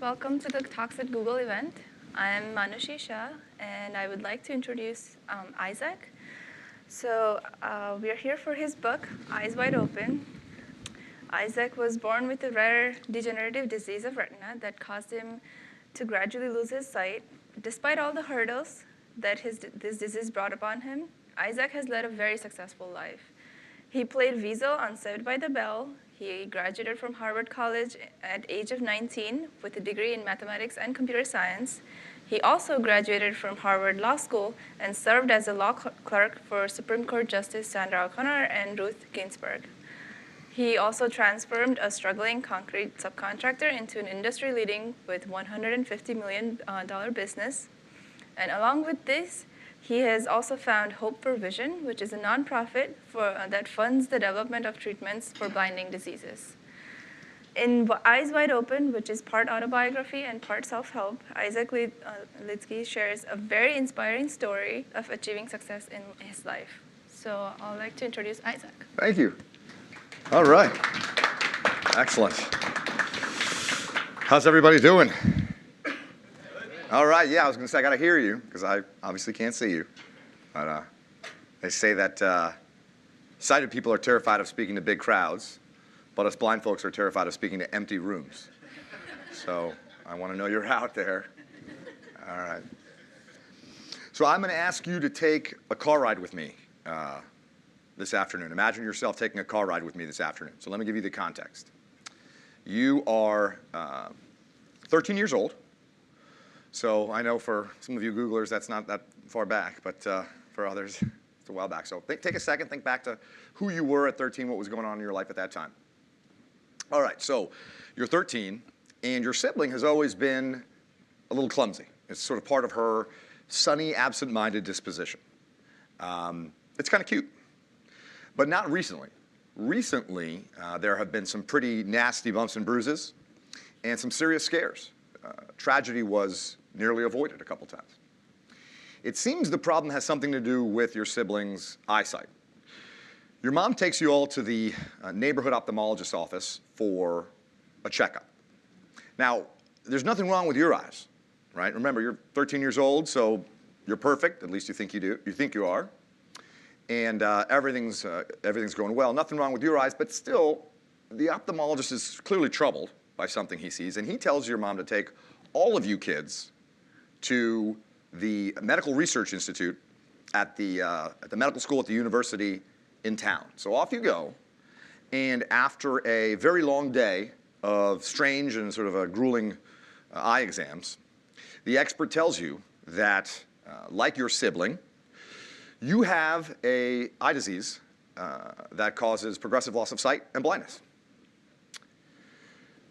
Welcome to the Talks at Google event. I'm Manushi Shah, and I would like to introduce Isaac. We are here for his book, Eyes Wide Open. Isaac was born with a rare degenerative disease of retina that caused him to gradually lose his sight. Despite all the hurdles that this disease brought upon him, Isaac has led a very successful life. He played Weasel on Saved by the Bell. He graduated from Harvard College at age of 19 with a degree in mathematics and computer science. He also graduated from Harvard Law School and served as a law clerk for Supreme Court Justice Sandra O'Connor and Ruth Ginsburg. He also transformed a struggling concrete subcontractor into an industry-leading with $150 million business. And along with this, he has also found Hope for Vision, which is a nonprofit that funds the development of treatments for blinding diseases. In Eyes Wide Open, which is part autobiography and part self-help, Isaac Lidsky shares a very inspiring story of achieving success in his life. So I'd like to introduce Isaac. Thank you. All right. Excellent. How's everybody doing? All right, yeah, I was going to say I got to hear you because I obviously can't see you. But they say that sighted people are terrified of speaking to big crowds, but us blind folks are terrified of speaking to empty rooms. So I want to know you're out there. All right. So I'm going to ask you to take a car ride with me this afternoon. Imagine yourself taking a car ride with me this afternoon. So let me give you the context. You are 13 years old. So I know for some of you Googlers, that's not that far back, but for others, it's a while back. So take a second, think back to who you were at 13, what was going on in your life at that time. All right, so you're 13, and your sibling has always been a little clumsy. It's sort of part of her sunny, absent-minded disposition. It's kind of cute, but not recently. Recently, there have been some pretty nasty bumps and bruises and some serious scares. Tragedy was nearly avoided a couple times. It seems the problem has something to do with your sibling's eyesight. Your mom takes you all to the neighborhood ophthalmologist's office for a checkup. Now, there's nothing wrong with your eyes, right? Remember, you're 13 years old, so you're perfect. At least you think you do. You think you are. And everything's going well. Nothing wrong with your eyes, but still, the ophthalmologist is clearly troubled by something he sees, and he tells your mom to take all of you kids to the Medical Research Institute at the medical school at the university in town. So off you go, and after a very long day of strange and sort of a grueling eye exams, the expert tells you that, like your sibling, you have an eye disease that causes progressive loss of sight and blindness.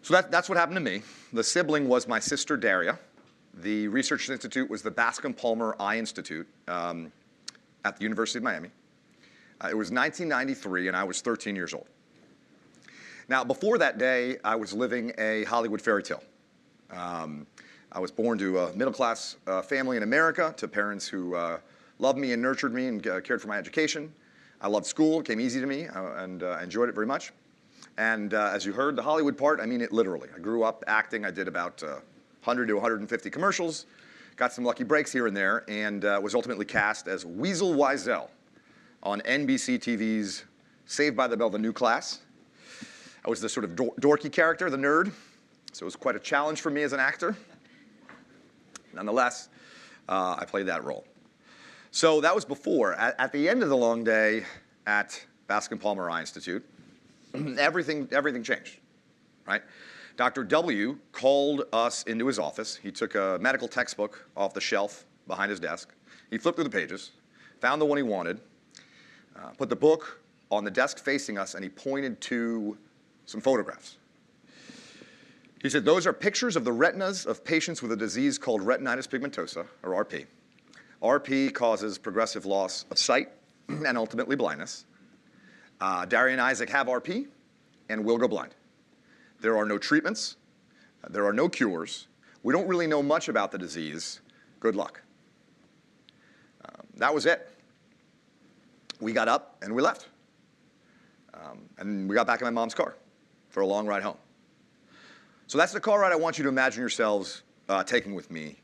So that's what happened to me. The sibling was my sister Daria. The research institute was the Bascom-Palmer Eye Institute at the University of Miami. It was 1993, and I was 13 years old. Now, before that day, I was living a Hollywood fairy tale. I was born to a middle-class family in America, to parents who loved me and nurtured me and cared for my education. I loved school. It came easy to me, and enjoyed it very much. And as you heard, the Hollywood part, I mean it literally. I grew up acting. I did about 100 to 150 commercials, got some lucky breaks here and there, and was ultimately cast as Weasel Wiesel on NBC TV's Saved by the Bell, The New Class. I was the sort of dorky character, the nerd, so it was quite a challenge for me as an actor. Nonetheless, I played that role. So that was before. At the end of the long day at Bascom-Palmer Eye Institute, everything changed, right? Dr. W called us into his office. He took a medical textbook off the shelf behind his desk. He flipped through the pages, found the one he wanted, put the book on the desk facing us, and he pointed to some photographs. He said, those are pictures of the retinas of patients with a disease called retinitis pigmentosa, or RP. RP causes progressive loss of sight and ultimately blindness. Daria and Isaac have RP and will go blind. There are no treatments. There are no cures. We don't really know much about the disease. Good luck. That was it. We got up and we left. And we got back in my mom's car for a long ride home. So that's the car ride I want you to imagine yourselves taking with me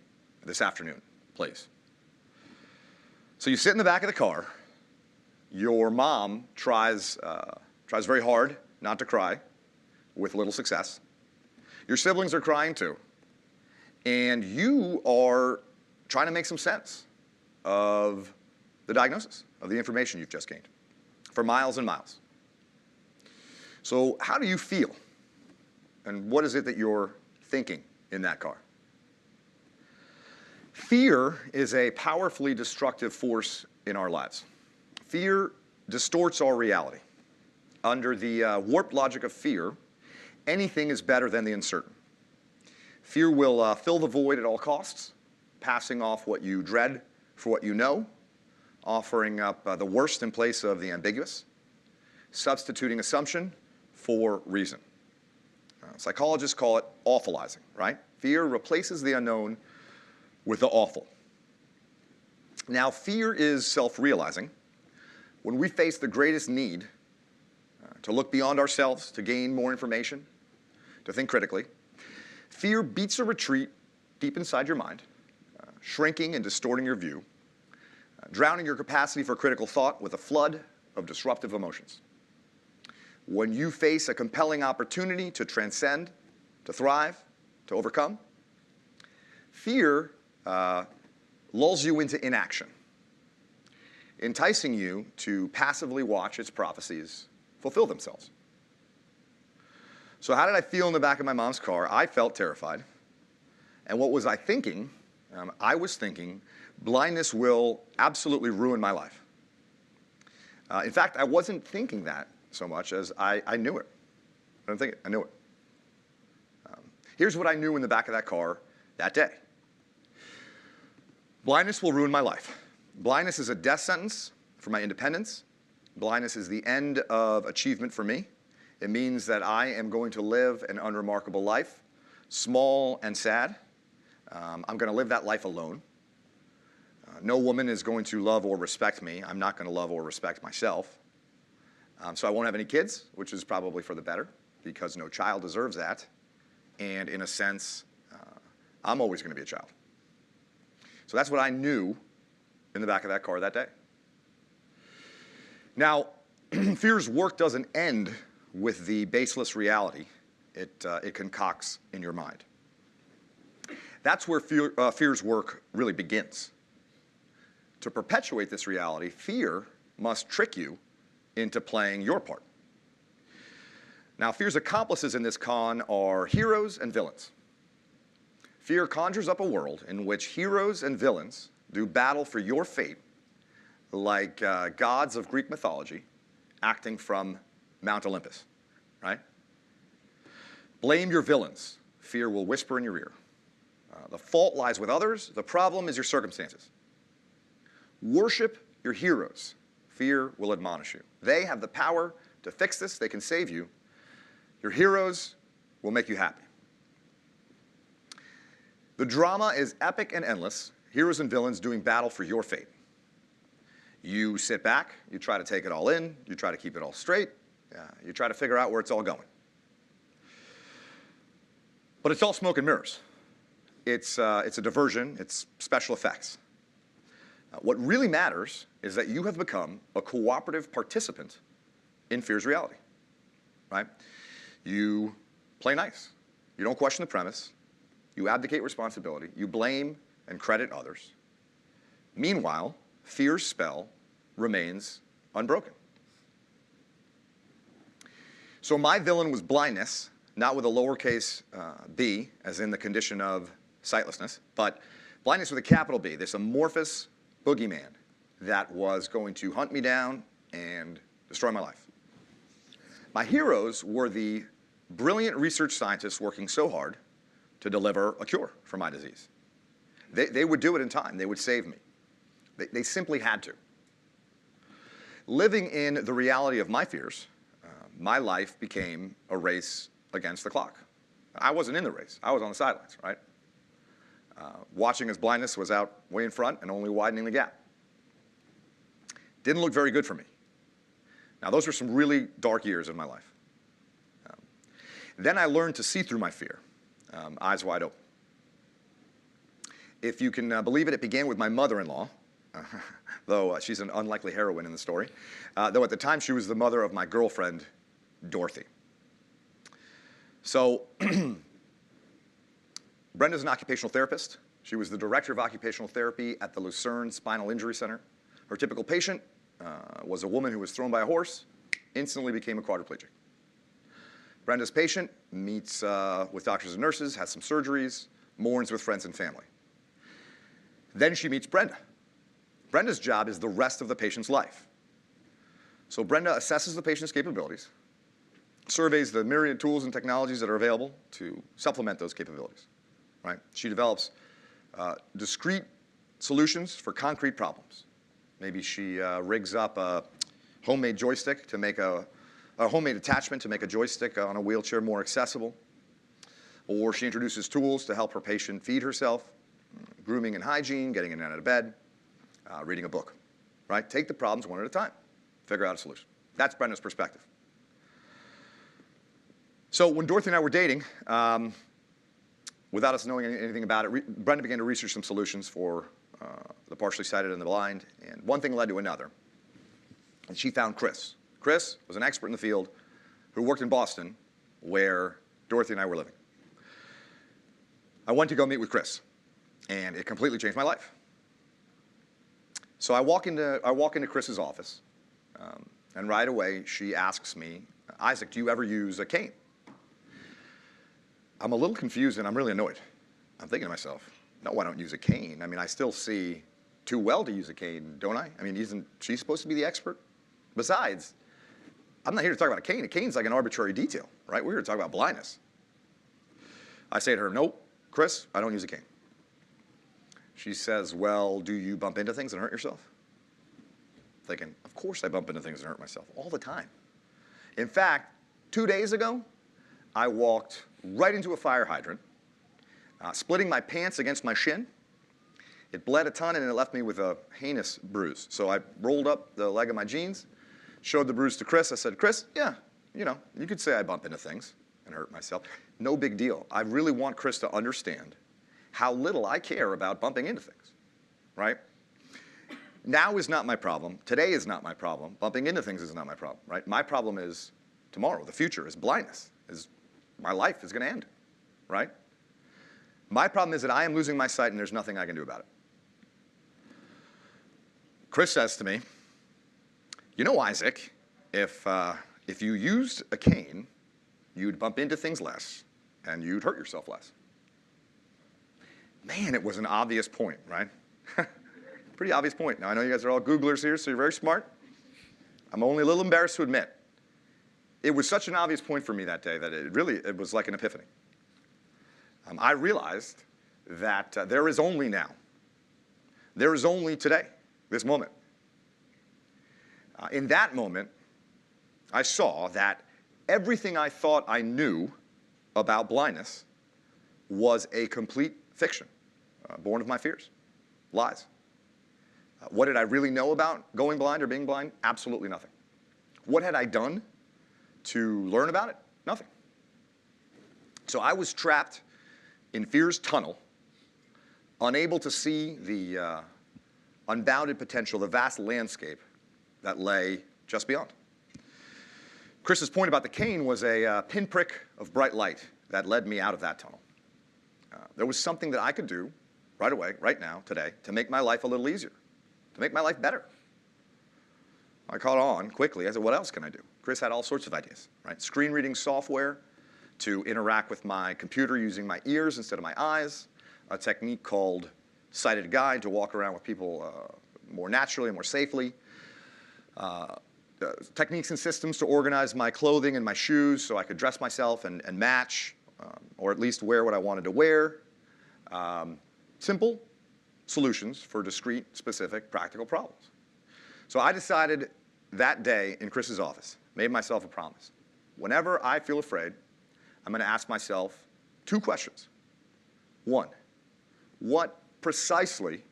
this afternoon, please. So you sit in the back of the car. Your mom tries very hard not to cry, with little success. Your siblings are crying too. And you are trying to make some sense of the diagnosis, of the information you've just gained, for miles and miles. So how do you feel? And what is it that you're thinking in that car? Fear is a powerfully destructive force in our lives. Fear distorts our reality. Under the warped logic of fear, anything is better than the uncertain. Fear will fill the void at all costs, passing off what you dread for what you know, offering up the worst in place of the ambiguous, substituting assumption for reason. Psychologists call it awfulizing, right? Fear replaces the unknown with the awful. Now, fear is self-realizing. When we face the greatest need to look beyond ourselves, to gain more information, to think critically, fear beats a retreat deep inside your mind, shrinking and distorting your view, drowning your capacity for critical thought with a flood of disruptive emotions. When you face a compelling opportunity to transcend, to thrive, to overcome, fear lulls you into inaction, enticing you to passively watch its prophecies fulfill themselves. So how did I feel in the back of my mom's car? I felt terrified. And what was I thinking? I was thinking, blindness will absolutely ruin my life. In fact, I wasn't thinking that so much as I knew it. I don't think it, I knew it. Here's what I knew in the back of that car that day. Blindness will ruin my life. Blindness is a death sentence for my independence. Blindness is the end of achievement for me. It means that I am going to live an unremarkable life, small and sad. I'm going to live that life alone. No woman is going to love or respect me. I'm not going to love or respect myself. So I won't have any kids, which is probably for the better, because no child deserves that. And in a sense, I'm always going to be a child. So that's what I knew in the back of that car that day. Now, fear's work doesn't end with the baseless reality it concocts in your mind. That's where fear's work really begins. To perpetuate this reality, fear must trick you into playing your part. Now, fear's accomplices in this con are heroes and villains. Fear conjures up a world in which heroes and villains do battle for your fate like gods of Greek mythology acting from Mount Olympus, right? Blame your villains. Fear will whisper in your ear. The fault lies with others. The problem is your circumstances. Worship your heroes. Fear will admonish you. They have the power to fix this. They can save you. Your heroes will make you happy. The drama is epic and endless. Heroes and villains doing battle for your fate. You sit back. You try to take it all in. You try to keep it all straight. You try to figure out where it's all going. But it's all smoke and mirrors. It's a diversion. It's special effects. What really matters is that you have become a cooperative participant in fear's reality, right? You play nice. You don't question the premise. You abdicate responsibility. You blame and credit others. Meanwhile, fear's spell remains unbroken. So my villain was blindness, not with a lowercase b, as in the condition of sightlessness, but blindness with a capital B, this amorphous boogeyman that was going to hunt me down and destroy my life. My heroes were the brilliant research scientists working so hard to deliver a cure for my disease. They would do it in time. They would save me. They simply had to. Living in the reality of my fears, my life became a race against the clock. I wasn't in the race. I was on the sidelines, right? Watching as blindness was out way in front and only widening the gap. Didn't look very good for me. Now, those were some really dark years of my life. Then I learned to see through my fear. eyes wide open. If you can believe it, it began with my mother-in-law, though she's an unlikely heroine in the story, though at the time she was the mother of my girlfriend, Dorothy. So Brenda's an occupational therapist. She was the director of occupational therapy at the Lucerne Spinal Injury Center. Her typical patient was a woman who was thrown by a horse, instantly became a quadriplegic. Brenda's patient meets with doctors and nurses, has some surgeries, mourns with friends and family. Then she meets Brenda. Brenda's job is the rest of the patient's life. So Brenda assesses the patient's capabilities, surveys the myriad tools and technologies that are available to supplement those capabilities. Right? She develops discrete solutions for concrete problems. Maybe she rigs up a homemade joystick to make a homemade attachment to make a joystick on a wheelchair more accessible. Or she introduces tools to help her patient feed herself, grooming and hygiene, getting in and out of bed, reading a book. Right? Take the problems one at a time. Figure out a solution. That's Brenda's perspective. So when Dorothy and I were dating, without us knowing anything about it, Brenda began to research some solutions for the partially sighted and the blind, and one thing led to another. And she found Chris. Chris was an expert in the field who worked in Boston, where Dorothy and I were living. I went to go meet with Chris, and it completely changed my life. So I walk into Chris's office, and right away she asks me, Isaac, do you ever use a cane? I'm a little confused and I'm really annoyed. I'm thinking to myself, no, I don't use a cane. I mean, I still see too well to use a cane, don't I? I mean, isn't she supposed to be the expert? Besides, I'm not here to talk about a cane. A cane's like an arbitrary detail, right? We're here to talk about blindness. I say to her, nope, Chris, I don't use a cane. She says, well, do you bump into things and hurt yourself? Thinking, of course I bump into things and hurt myself all the time. In fact, 2 days ago, I walked right into a fire hydrant, splitting my pants against my shin. It bled a ton and it left me with a heinous bruise. So I rolled up the leg of my jeans, showed the bruise to Chris. I said, Chris, yeah, you could say I bump into things and hurt myself. No big deal. I really want Chris to understand how little I care about bumping into things, right? Now is not my problem. Today is not my problem. Bumping into things is not my problem, right? My problem is tomorrow. The future is blindness. My life is going to end, right? My problem is that I am losing my sight and there's nothing I can do about it. Chris says to me, you know, Isaac, if you used a cane, you'd bump into things less and you'd hurt yourself less. Man, it was an obvious point, right? Pretty obvious point. Now, I know you guys are all Googlers here, so you're very smart. I'm only a little embarrassed to admit. It was such an obvious point for me that day that it was like an epiphany. I realized that there is only now. There is only today, this moment. In that moment, I saw that everything I thought I knew about blindness was a complete fiction, born of my fears, lies. What did I really know about going blind or being blind? Absolutely nothing. What had I done to learn about it? Nothing. So I was trapped in fear's tunnel, unable to see the unbounded potential, the vast landscape that lay just beyond. Chris's point about the cane was a pinprick of bright light that led me out of that tunnel. There was something that I could do right away, right now, today, to make my life a little easier, to make my life better. I caught on quickly. I said, what else can I do? Chris had all sorts of ideas, right? Screen reading software to interact with my computer using my ears instead of my eyes, a technique called sighted guide to walk around with people more naturally and more safely, techniques and systems to organize my clothing and my shoes so I could dress myself and match, or at least wear what I wanted to wear. Simple solutions for discrete, specific, practical problems. So I decided that day in Chris's office, made myself a promise. Whenever I feel afraid, I'm going to ask myself 2 questions. 1, what precisely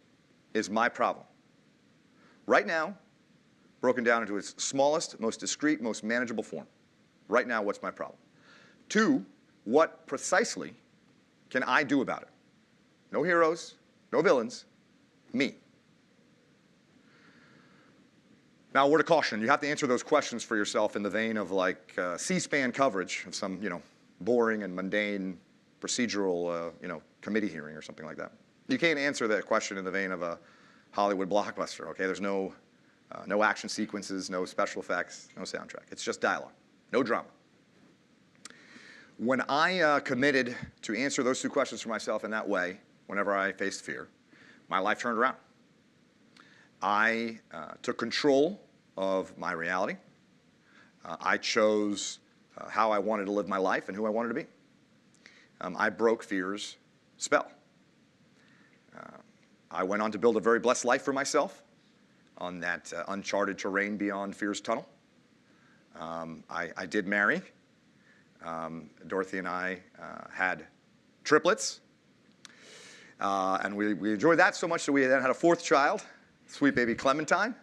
is my problem? Right now, broken down into its smallest, most discrete, most manageable form. Right now, what's my problem? 2, what precisely can I do about it? No heroes, no villains, me. Now, a word of caution, you have to answer those questions for yourself in the vein of like C-SPAN coverage of some, boring and mundane procedural, committee hearing or something like that. You can't answer that question in the vein of a Hollywood blockbuster, okay? There's no action sequences, no special effects, no soundtrack. It's just dialogue, no drama. When I committed to answer those two questions for myself in that way, whenever I faced fear, my life turned around. I took control of my reality. I chose how I wanted to live my life and who I wanted to be. I broke fear's spell. I went on to build a very blessed life for myself on that uncharted terrain beyond fear's tunnel. I did marry. Dorothy and I had triplets. And we enjoyed that so much that we then had a fourth child, sweet baby Clementine.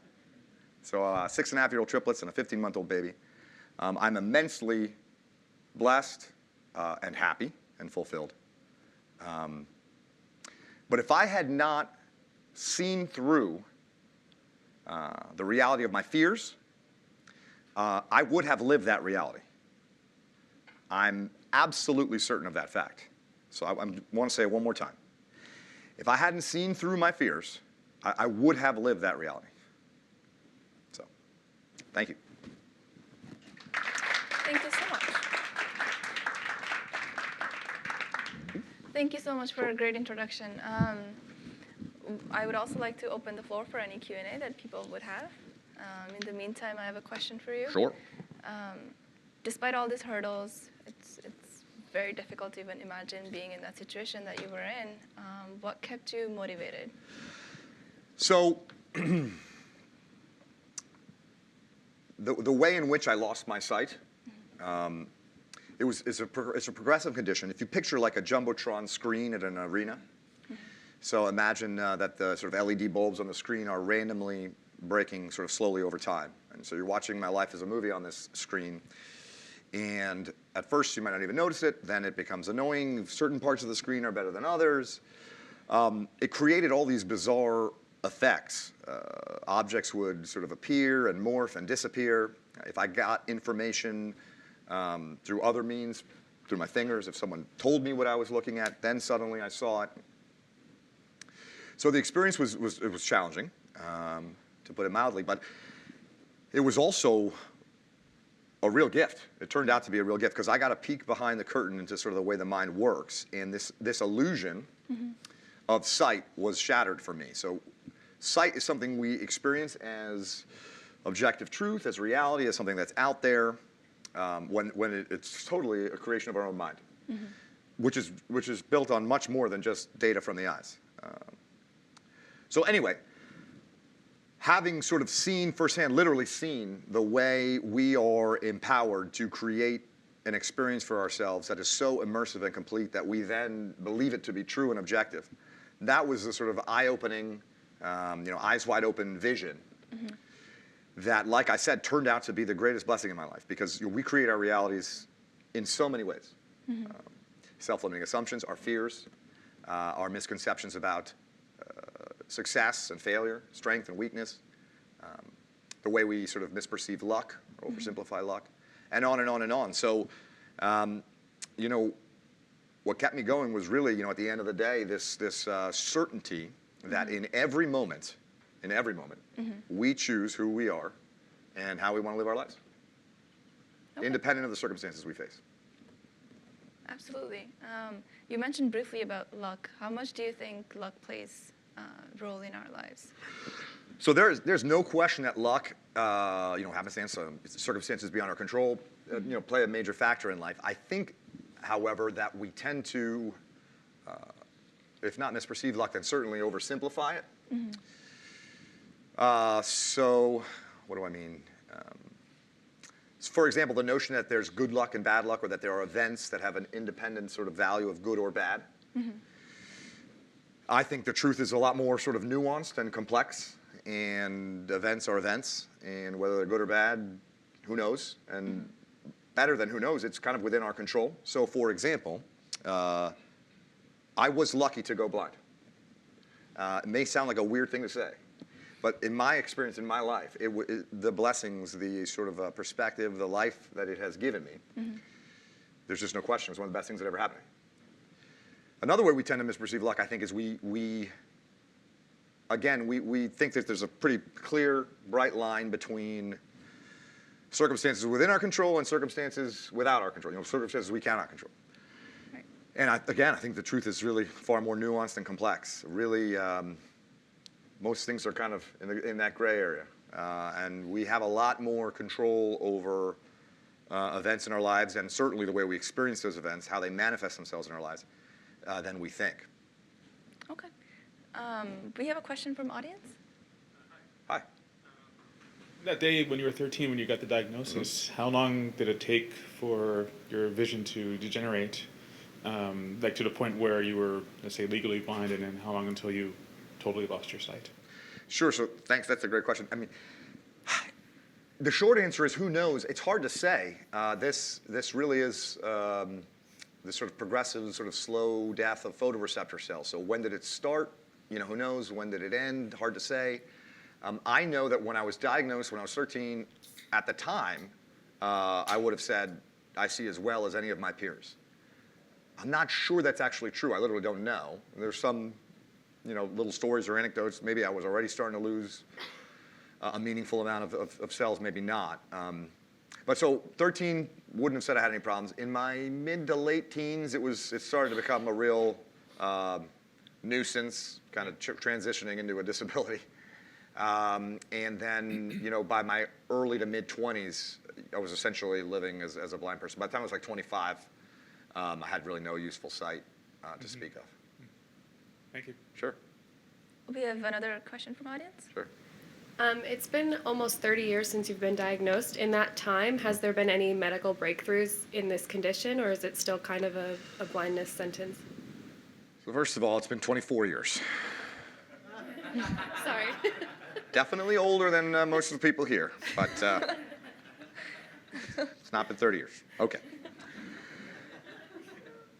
So 6.5-year-old triplets and a 15-month-old baby. I'm immensely blessed and happy and fulfilled. But if I had not seen through the reality of my fears, I would have lived that reality. I'm absolutely certain of that fact. So I want to say it one more time. If I hadn't seen through my fears, I would have lived that reality. So, thank you. Thank you so much. Thank you so much for a great introduction. I would also like to open the floor for any Q&A that people would have. In the meantime, I have a question for you. Sure. Despite all these hurdles, it's very difficult to even imagine being in that situation that you were in. What kept you motivated? So, the way in which I lost my sight, it's a progressive condition. If you picture like a jumbotron screen at an arena, so imagine that the sort of LED bulbs on the screen are randomly breaking sort of slowly over time. And so you're watching my life as a movie on this screen. And at first you might not even notice it, then it becomes annoying. Certain parts of the screen are better than others. It created all these bizarre effects. Objects would sort of appear and morph and disappear. If I got information through other means, through my fingers, if someone told me what I was looking at, then suddenly I saw it. So the experience was challenging, to put it mildly, but it was also a real gift. It turned out to be a real gift because I got a peek behind the curtain into sort of the way the mind works, and this illusion of sight was shattered for me. So sight is something we experience as objective truth, as reality, as something that's out there, when it's totally a creation of our own mind, which is built on much more than just data from the eyes. So anyway, having sort of seen firsthand, literally seen the way we are empowered to create an experience for ourselves that is so immersive and complete that we then believe it to be true and objective, that was the sort of eye-opening, eyes wide open vision that, like I said, turned out to be the greatest blessing in my life because we create our realities in so many ways. Self-limiting assumptions, our fears, our misconceptions about success and failure, strength and weakness, the way we sort of misperceive luck or oversimplify luck, and on and on and on. So, what kept me going was really, at the end of the day, this certainty that in every moment, we choose who we are and how we want to live our lives, independent of the circumstances we face. Absolutely. You mentioned briefly about luck. How much do you think luck plays a role in our lives? So there's no question that luck, happenstance, circumstances beyond our control, play a major factor in life. I think, however, that we tend to, if not misperceive luck, then certainly oversimplify it. So what do I mean? For example, the notion that there's good luck and bad luck, or that there are events that have an independent sort of value of good or bad. I think the truth is a lot more sort of nuanced and complex, and events are events, and whether they're good or bad, who knows? And better than who knows, it's kind of within our control. So for example, I was lucky to go blind. It may sound like a weird thing to say, but in my experience in my life, the blessings, the sort of perspective, the life that it has given me, there's just no question. It was one of the best things that ever happened to me. Another way we tend to misperceive luck, I think, is we think that there's a pretty clear, bright line between circumstances within our control and circumstances without our control, circumstances we cannot control. Right. And I think the truth is really far more nuanced and complex. Really, most things are kind of in that gray area. And we have a lot more control over events in our lives, and certainly the way we experience those events, how they manifest themselves in our lives, than we think. Okay. We have a question from audience. Hi. That day when you were 13, when you got the diagnosis, how long did it take for your vision to degenerate, like to the point where you were, let's say, legally blind, and then how long until you totally lost your sight? Sure. So thanks. That's a great question. I mean, the short answer is who knows. It's hard to say. This really is this sort of progressive, sort of slow death of photoreceptor cells. So when did it start? Who knows? When did it end? Hard to say. I know that when I was diagnosed, when I was 13, at the time, I would have said, I see as well as any of my peers. I'm not sure that's actually true. I literally don't know. There's some, little stories or anecdotes. Maybe I was already starting to lose a meaningful amount of cells, maybe not. But so 13 wouldn't have said I had any problems. In my mid to late teens, it started to become a real nuisance, kind of transitioning into a disability. And then, by my early to mid 20s, I was essentially living as a blind person. By the time I was like 25, I had really no useful sight to speak of. Thank you. Sure. We have another question from audience. Sure. It's been almost 30 years since you've been diagnosed. In that time, has there been any medical breakthroughs in this condition, or is it still kind of a blindness sentence? So first of all, it's been 24 years. Sorry. Definitely older than most of the people here, but it's not been 30 years. Okay.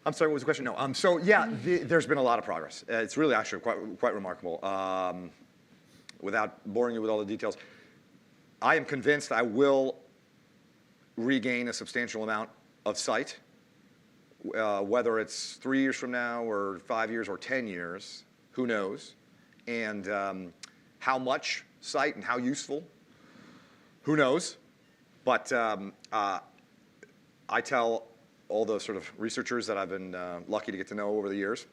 I'm sorry, what was the question? No. So yeah, there's been a lot of progress. It's really actually quite remarkable. Without boring you with all the details, I am convinced I will regain a substantial amount of sight, whether it's 3 years from now or 5 years or 10 years, who knows? And how much sight and how useful, who knows? But I tell all the sort of researchers that I've been lucky to get to know over the years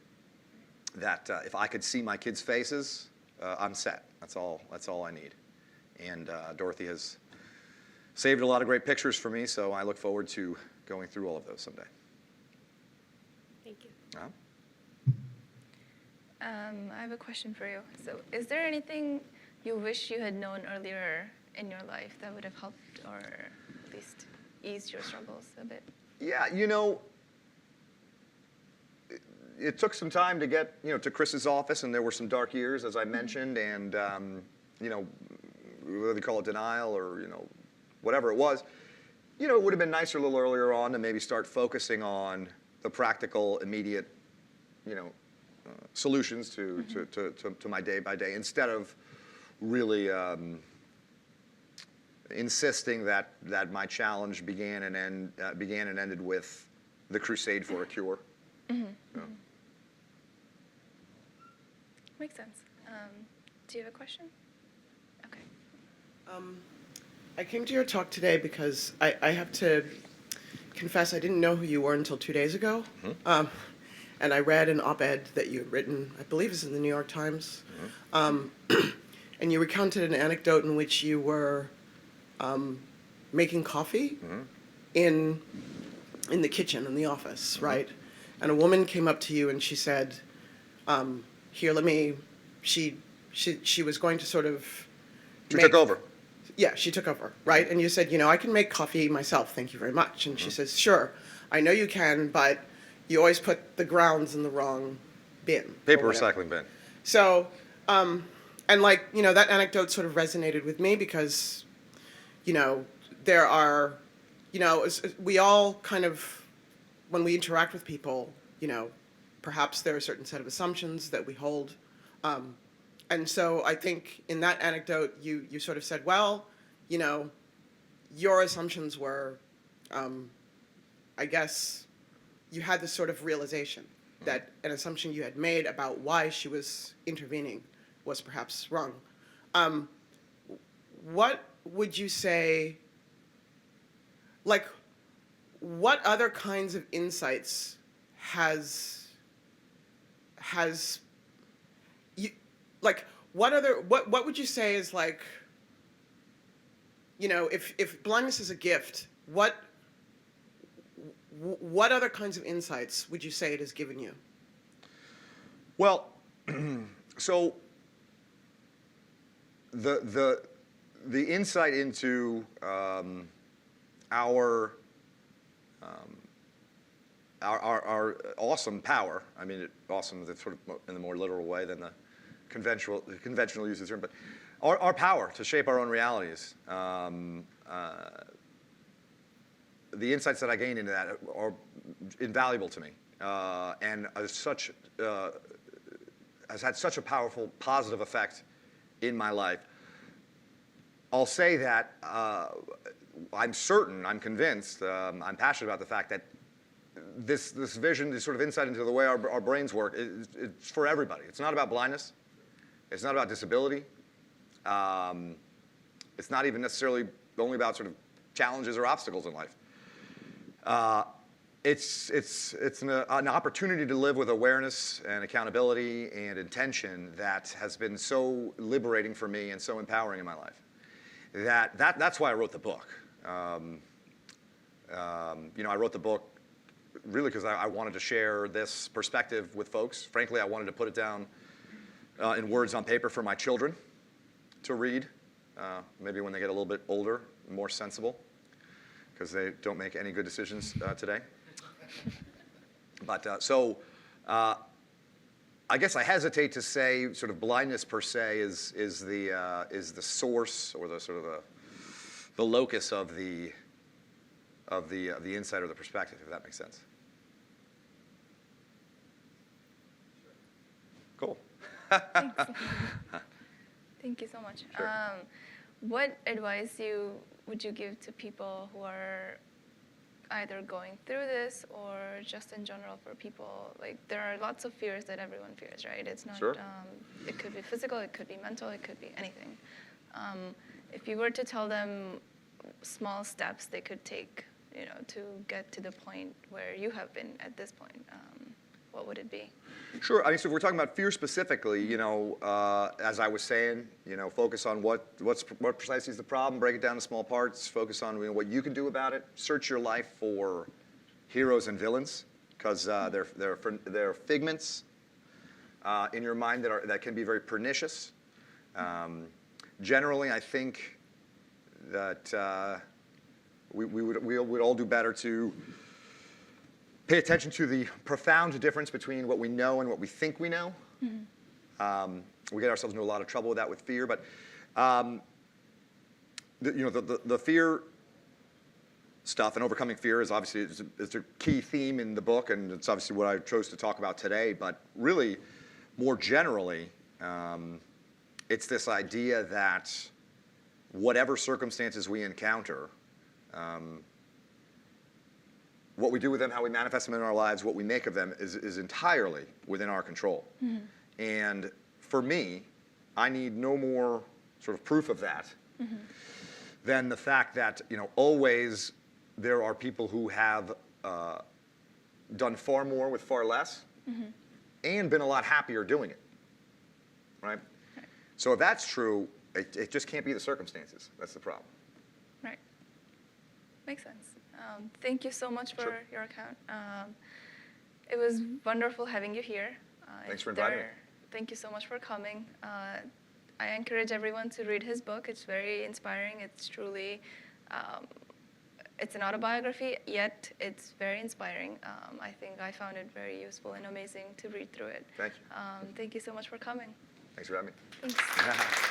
that if I could see my kids' faces, I'm set. That's all I need. And Dorothy has saved a lot of great pictures for me, so I look forward to going through all of those someday. Thank you. I have a question for you. So is there anything you wish you had known earlier in your life that would have helped or at least eased your struggles a bit? Yeah, it took some time to get, to Chris's office, and there were some dark years, as I mentioned, and, whether they call it denial or, whatever it was, it would have been nicer a little earlier on to maybe start focusing on the practical, immediate, solutions to my day by day, instead of really insisting that my challenge began and ended with the crusade for a cure. Makes sense. Do you have a question? Okay. I came to your talk today because I have to confess I didn't know who you were until 2 days ago. And I read an op-ed that you had written, I believe it's in the New York Times. And you recounted an anecdote in which you were making coffee in the kitchen in the office, right? And a woman came up to you and she said, she was going to sort of She took over. Yeah, she took over, right? And you said, I can make coffee myself, thank you very much. And she says, sure, I know you can, but you always put the grounds in the wrong bin. Paper recycling bin. So, and that anecdote sort of resonated with me because, there are, we all kind of, when we interact with people, perhaps there are a certain set of assumptions that we hold. And so I think in that anecdote, you sort of said, well, you know, your assumptions were, I guess, you had this sort of realization that an assumption you had made about why she was intervening was perhaps wrong. What would you say, like, what other kinds of insights has you, like, what would you say is, like, you know, if blindness is a gift, what other kinds of insights would you say it has given you? Well, so the insight into our awesome power. I mean, awesome is sort of in the more literal way than the conventional use of the term, but our power to shape our own realities. The insights that I gained into that are invaluable to me, and has had such a powerful, positive effect in my life. I'll say that I'm certain, I'm convinced, I'm passionate about the fact that this vision, this sort of insight into the way our brains work, it's for everybody. It's not about blindness. It's not about disability. It's not even necessarily only about sort of challenges or obstacles in life. It's an opportunity to live with awareness and accountability and intention that has been so liberating for me and so empowering in my life. That's why I wrote the book. You know, I wrote the book really because I wanted to share this perspective with folks. Frankly, I wanted to put it down in words on paper for my children to read, maybe when they get a little bit older, more sensible, because they don't make any good decisions today. But I guess I hesitate to say sort of blindness per se is the source or the sort of the locus of the insight or the perspective, if that makes sense. Cool. Thanks. Thank you so much. Sure. What advice would you give to people who are either going through this or just in general for people? Like, there are lots of fears that everyone fears, right? It's not, Sure. It could be physical, it could be mental, it could be anything. If you were to tell them small steps they could take, you know, to get to the point where you have been at this point, what would it be? Sure. I mean, so if we're talking about fear specifically, you know, as I was saying, you know, focus on what precisely is the problem, break it down to small parts, focus on, you know, what you can do about it. Search your life for heroes and villains, because they're figments in your mind that can be very pernicious. Generally, I think that we would all do better to pay attention to the profound difference between what we know and what we think we know. Mm-hmm. We get ourselves into a lot of trouble with that with fear, but the fear stuff and overcoming fear is obviously it's a key theme in the book, and it's obviously what I chose to talk about today. But really, more generally, it's this idea that whatever circumstances we encounter, what we do with them, how we manifest them in our lives, what we make of them is entirely within our control. Mm-hmm. And for me, I need no more sort of proof of that mm-hmm. than the fact that, you know, always there are people who have done far more with far less mm-hmm. and been a lot happier doing it, right? So if that's true, it just can't be the circumstances. That's the problem. Right. Makes sense. Thank you so much for Sure. your account. It was wonderful having you here. Thanks for inviting me. Thank you so much for coming. I encourage everyone to read his book. It's very inspiring. It's truly, it's an autobiography, yet it's very inspiring. I think I found it very useful and amazing to read through it. Thank you. Thank you so much for coming. Thanks for having me. Thanks.